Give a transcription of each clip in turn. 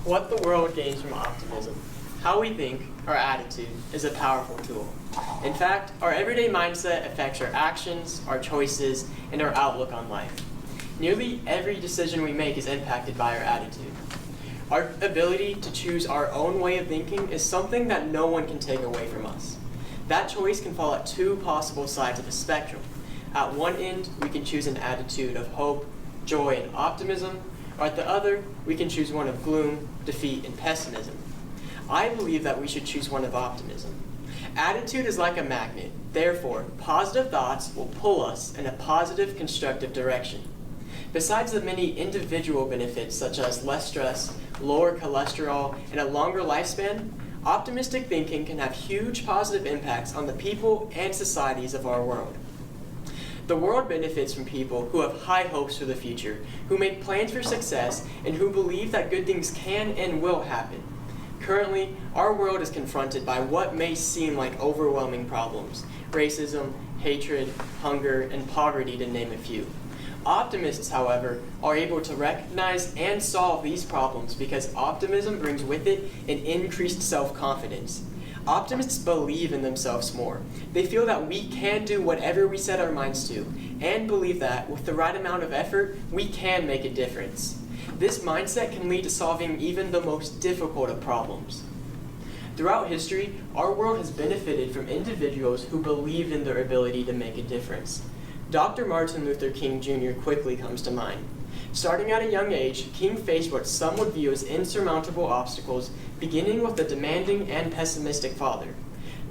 What the world gains from optimism. How we think, our attitude, is a powerful tool. In fact, our everyday mindset affects our actions, our choices, and our outlook on life. Nearly every decision we make is impacted by our attitude. Our ability to choose our own way of thinking is something that no one can take away from us. That choice can fall at two possible sides of a spectrum. At one end, we can choose an attitude of hope, joy, and optimism, or at the other, we can choose one of gloom, defeat, and pessimism. I believe that we should choose one of optimism. Attitude is like a magnet. Therefore, positive thoughts will pull us in a positive, constructive direction. Besides the many individual benefits such as less stress, lower cholesterol, and a longer lifespan, optimistic thinking can have huge positive impacts on the people and societies of our world. The world benefits from people who have high hopes for the future, who make plans for success, and who believe that good things can and will happen. Currently, our world is confronted by what may seem like overwhelming problems: racism, hatred, hunger, and poverty, to name a few. Optimists, however, are able to recognize and solve these problems because optimism brings with it an increased self-confidence. Optimists believe in themselves more. They feel that we can do whatever we set our minds to, and believe that, with the right amount of effort, we can make a difference. This mindset can lead to solving even the most difficult of problems. Throughout history, our world has benefited from individuals who believe in their ability to make a difference. Dr. Martin Luther King Jr. quickly comes to mind. Starting at a young age, King faced what some would view as insurmountable obstacles, beginning with a demanding and pessimistic father.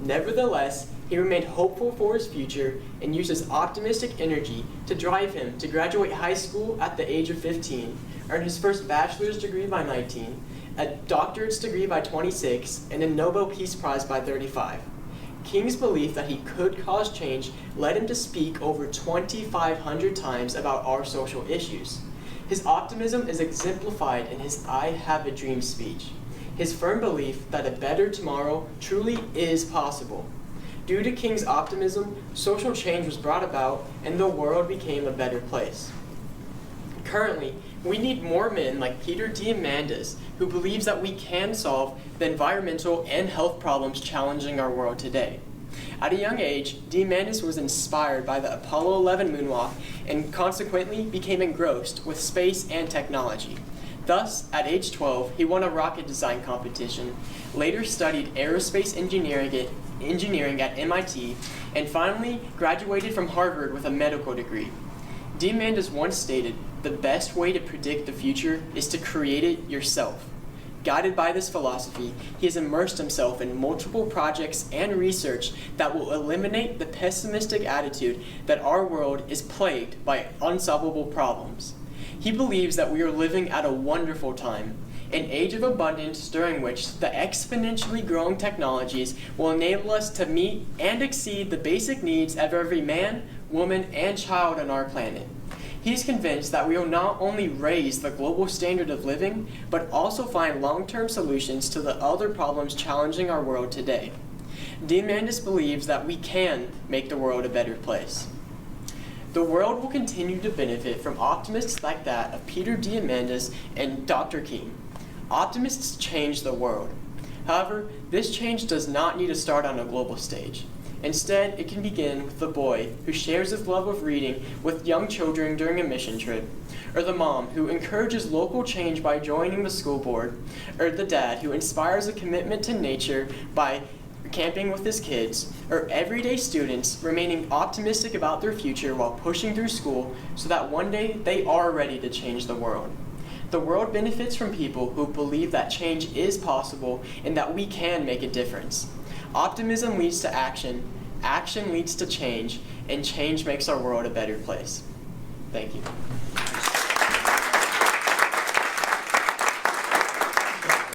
Nevertheless, he remained hopeful for his future and used his optimistic energy to drive him to graduate high school at the age of 15, earn his first bachelor's degree by 19, a doctorate's degree by 26, and a Nobel Peace Prize by 35. King's belief that he could cause change led him to speak over 2,500 times about our social issues. His optimism is exemplified in his "I Have a Dream" speech. His firm belief that a better tomorrow truly is possible. Due to King's optimism, social change was brought about and the world became a better place. Currently, we need more men like Peter Diamandis, who believes that we can solve the environmental and health problems challenging our world today. At a young age, Diamandis was inspired by the Apollo 11 moonwalk and consequently became engrossed with space and technology. Thus, at age 12, he won a rocket design competition, later studied aerospace engineering at MIT, and finally graduated from Harvard with a medical degree. Diamandis once stated, "The best way to predict the future is to create it yourself." Guided by this philosophy, he has immersed himself in multiple projects and research that will eliminate the pessimistic attitude that our world is plagued by unsolvable problems. He believes that we are living at a wonderful time, an age of abundance during which the exponentially growing technologies will enable us to meet and exceed the basic needs of every man, woman, and child on our planet. He is convinced that we will not only raise the global standard of living, but also find long-term solutions to the other problems challenging our world today. Diamandis believes that we can make the world a better place. The world will continue to benefit from optimists like that of Peter Diamandis and Dr. King. Optimists change the world. However, this change does not need to start on a global stage. Instead, it can begin with the boy who shares his love of reading with young children during a mission trip, or the mom who encourages local change by joining the school board, or the dad who inspires a commitment to nature by camping with his kids, or everyday students remaining optimistic about their future while pushing through school so that one day they are ready to change the world. The world benefits from people who believe that change is possible and that we can make a difference. Optimism leads to action, action leads to change, and change makes our world a better place. Thank you.